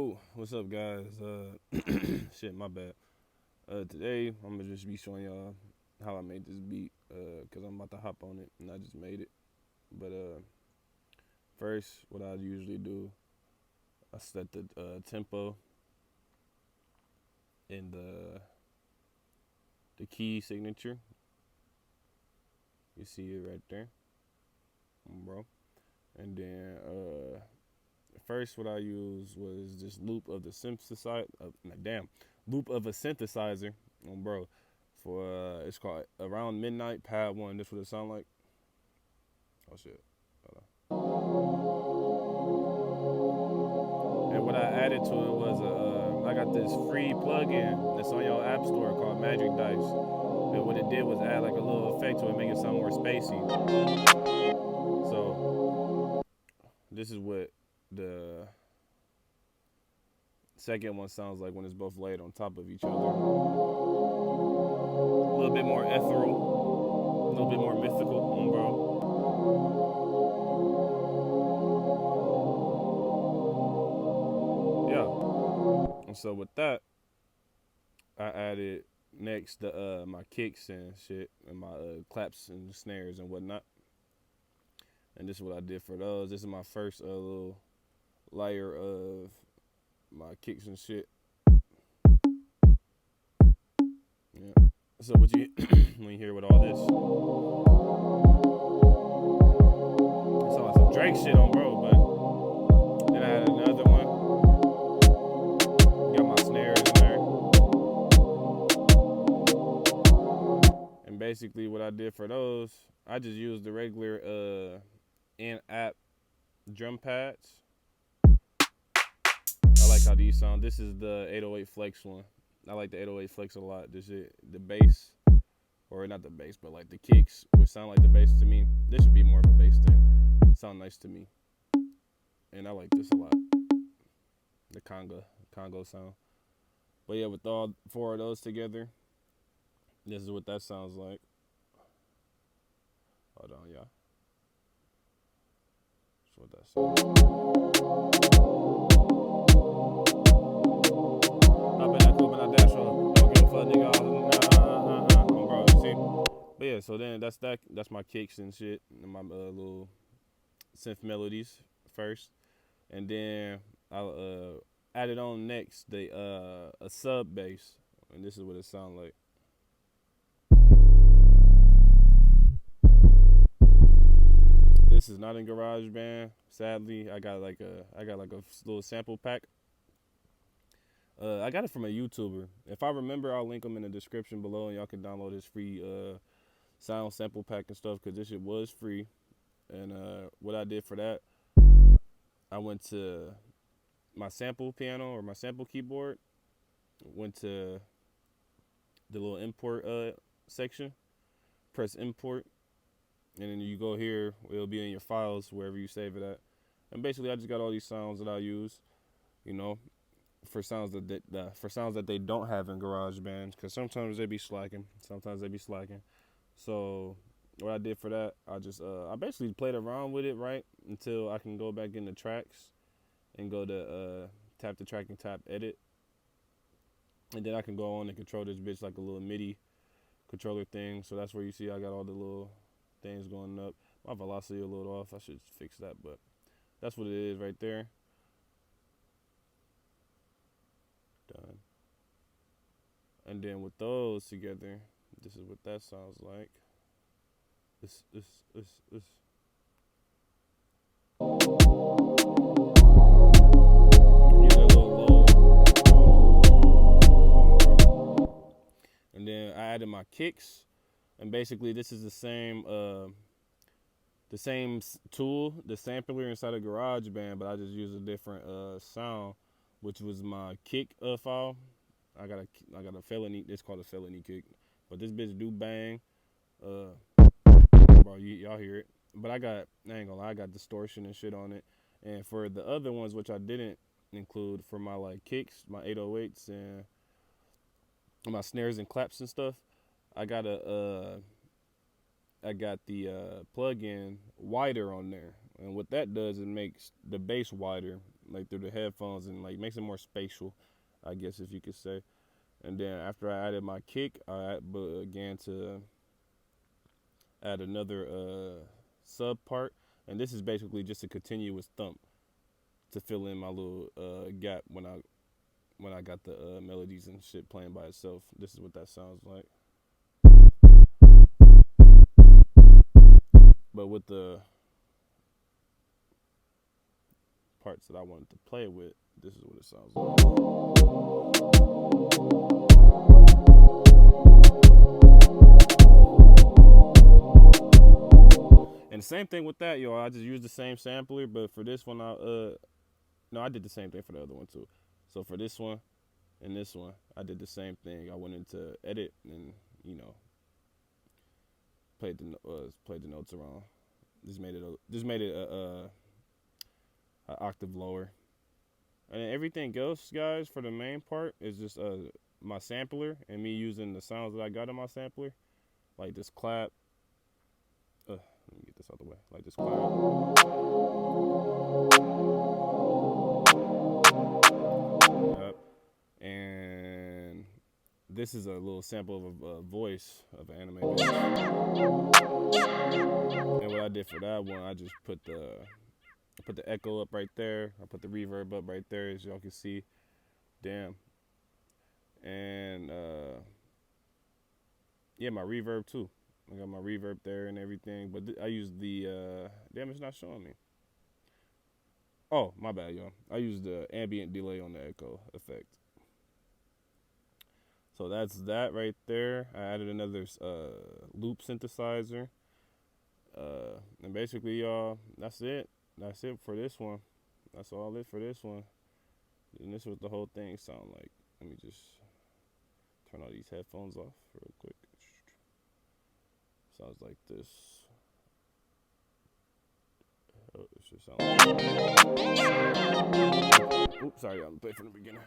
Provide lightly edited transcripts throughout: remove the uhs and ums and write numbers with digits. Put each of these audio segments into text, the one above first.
Oh, what's up, guys? Shit, my bad. Today I'm gonna just be showing y'all how I made this beat, cause I'm about to hop on it and I just made it. But first, what I usually do, I set the tempo and the key signature. You see it right there, bro. And then first, what I used was this loop of the synthesizer. Loop of a synthesizer, bro. For it's called Around Midnight Pad 1. This what it sound like. Oh shit. And what I added to it was I got this free plugin that's on your app store called Magic Dice. And what it did was add like a little effect to it, make it sound more spacey. So this is what the second one sounds like when it's both laid on top of each other. A little bit more ethereal, a little bit more mythical, bro. Yeah. And so with that, I added next the my kicks and shit, and my claps and snares and whatnot. And this is what I did for those. This is my first little layer of my kicks and shit. Yeah. So what you when you hear with all this, it sounds like some Drake shit on, bro. But then I had another one. Got my snares in there. And basically, what I did for those, I just used the regular in-app drum pads. I like how these sound. This is the 808 Flex one. I like the 808 Flex a lot. This shit, the bass, or not the bass, but like the kicks would sound like the bass to me. This would be more of a bass thing. Sound nice to me, and I like this a lot. The conga sound. But yeah, with all four of those together, this is what that sounds like. Hold on, y'all. That's what that sounds. But yeah, so then that's that. That's my kicks and shit, and my little synth melodies first, and then I'll added on next the a sub bass, and this is what it sounds like. This is not in GarageBand. Sadly, I got like a little sample pack. I got it from a YouTuber. If I remember, I'll link them in the description below, and y'all can download his free sound sample pack and stuff, because this shit was free. And what I did for that, I went to my sample piano or my sample keyboard, went to the little import section, press import, and then you go here, it'll be in your files wherever you save it at. And basically I just got all these sounds that I use, you know, for sounds that they don't have in GarageBand, because sometimes they be slacking. So what I did for that, I just I basically played around with it, right, until I can go back into tracks and go to tap the track and tap edit, and then I can go on and control this bitch like a little MIDI controller thing. So that's where you see I got all the little things going up. My velocity a little off. I should fix that, but that's what it is right there. Done. And then with those together, this is what that sounds like. This. And then I added my kicks, and basically this is the same tool, the sampler inside of GarageBand, but I just used a different sound, which was my kick file. I got a felony. It's called a felony kick, but this bitch do bang. Bro, y'all hear it. But I ain't gonna lie, I got distortion and shit on it. And for the other ones, which I didn't include, for my like kicks, my 808s, and my snares and claps and stuff, I got the plug-in wider on there. And what that does, it makes the bass wider. like through the headphones, and like makes it more spatial, I guess if you could say. And then after I added my kick, I began to add another sub part, and this is basically just a continuous thump to fill in my little gap when I got the melodies and shit playing by itself. This is what that sounds like. But with the parts that I wanted to play with, this is what it sounds like. And same thing with that, y'all. I just used the same sampler, but for this one, no, I did the same thing for the other one too. So for this one and this one, I did the same thing. I went into edit and, you know, played the notes around. Just made it a octave lower. And then everything else, guys, for the main part is just my sampler and me using the sounds that I got in my sampler, like this clap. Let me get this out of the way. Like this clap. Yep. And this is a little sample of a voice of an anime. And what I did for that one, I just put the echo up right there. I put the reverb up right there, as y'all can see. Damn. And yeah, my reverb too. I got my reverb there and everything, but I used the damn, it's not showing me. Oh, my bad, y'all. I used the ambient delay on the echo effect. So that's that right there. I added another loop synthesizer. And basically, y'all, that's it. That's it for this one. That's all it for this one. And this is what the whole thing sound like. Let me just turn all these headphones off real quick. Sounds like this. Oh, it should sound like... Oops, sorry, I'm playing from the beginning.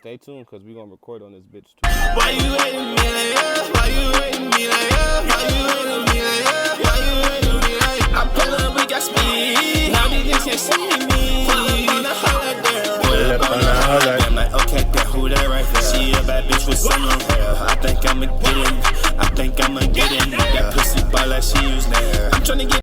Stay tuned, because we're going to record on this bitch too. Why you hating me like that? Why you hating me like that? Why you hating me like that? Why you hating me like that? I pull up, we got speed. Now these niggas can't see me. Pull up on the holler girl. Pull up on the holler. I'm like, okay, that who that right there? She a bad bitch with some long hair. I think I'ma get in. I think I'ma get in. That pussy ball like she used there. I'm tryna get